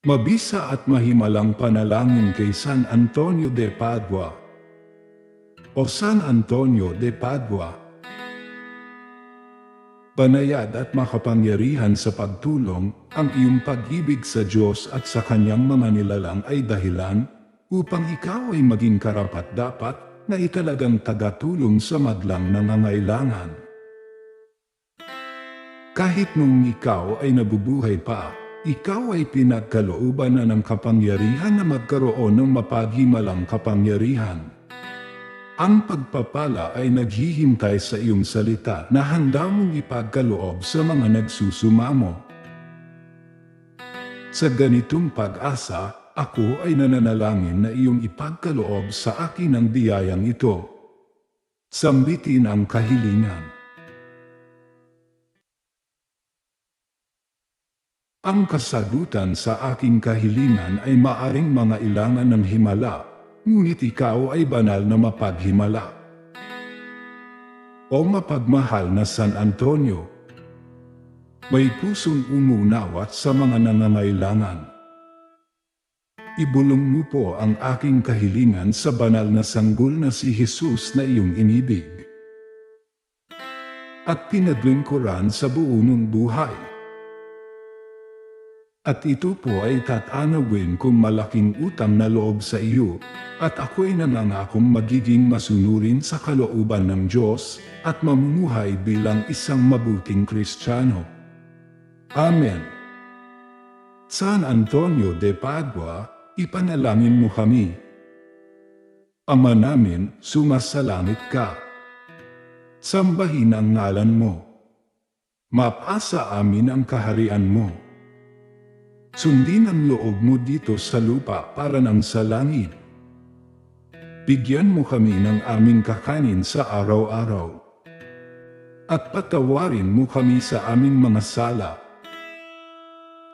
Mabisa at mahimalang panalangin kay San Antonio de Padua. O San Antonio de Padua, banayad at makapangyarihan sa pagtulong, ang iyong pag-ibig sa Diyos at sa Kanyang mga nilalang ay dahilan upang ikaw ay maging karapat-dapat na italagang tagatulong sa madlang nangangailangan. Kahit nung ikaw ay nabubuhay pa, ikaw ay pinagkalooban na ng kapangyarihan na magkaroon ng mapaghimalang kapangyarihan. Ang pagpapala ay naghihintay sa iyong salita na handa mong ipagkaloob sa mga nagsusumamo. Sa ganitong pag-asa, ako ay nananalangin na iyong ipagkaloob sa akin ang biyayang ito. Sambitin ang kahilingan. Ang kasagutan sa aking kahilingan ay maaring mga ilangan ng himala, ngunit ikaw ay banal na mapaghimala. O mapagmahal na San Antonio, may pusong umuunawat sa mga nangangailangan. Ibulong mo po ang aking kahilingan sa banal na sanggol na si Jesus na iyong inibig at pinaglingkuran sa buo mong buhay. At ito po ay tatanawin kong malaking utang na loob sa iyo, at ako'y nangangakong magiging masunurin sa kalooban ng Diyos, at mamumuhay bilang isang mabuting Kristiyano. Amen. San Antonio de Padua, ipanalangin mo kami. Ama namin, sumasalangit ka. Sambahin ang ngalan mo. Mapasa amin ang kaharian mo. Sundin ang loob mo dito sa lupa para nang sa langit. Bigyan mo kami ng aming kakanin sa araw-araw. At patawarin mo kami sa aming mga sala,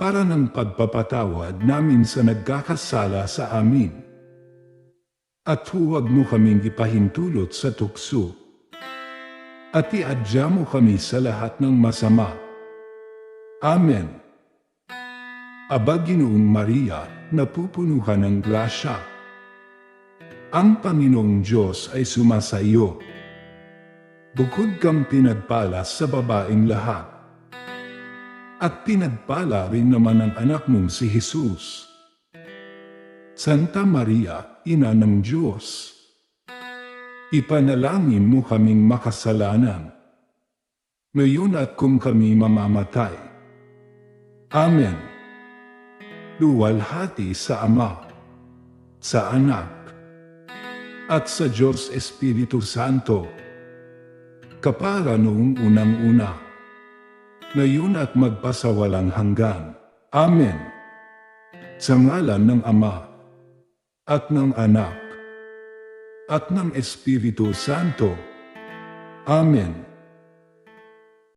para ng pagpapatawad namin sa nagkakasala sa amin. At huwag mo kaming ipahintulot sa tukso. At iadya mo kami sa lahat ng masama. Amen. Aba Ginoong Maria, napupunuhan ng grasya. Ang Panginoong Diyos ay sumasa iyo. Bukod kang pinagpala sa babaeng lahat. At pinagpala rin naman ang anak mong si Jesus. Santa Maria, Ina ng Diyos, ipanalangin mo kaming makasalanan, ngayon at kung kami mamamatay. Amen. Luwalhati sa Ama, sa Anak, at sa Diyos Espiritu Santo, kapara noong unang-una, ngayon at magpasawalang hanggan. Amen. Sa ngalan ng Ama, at ng Anak, at ng Espiritu Santo. Amen.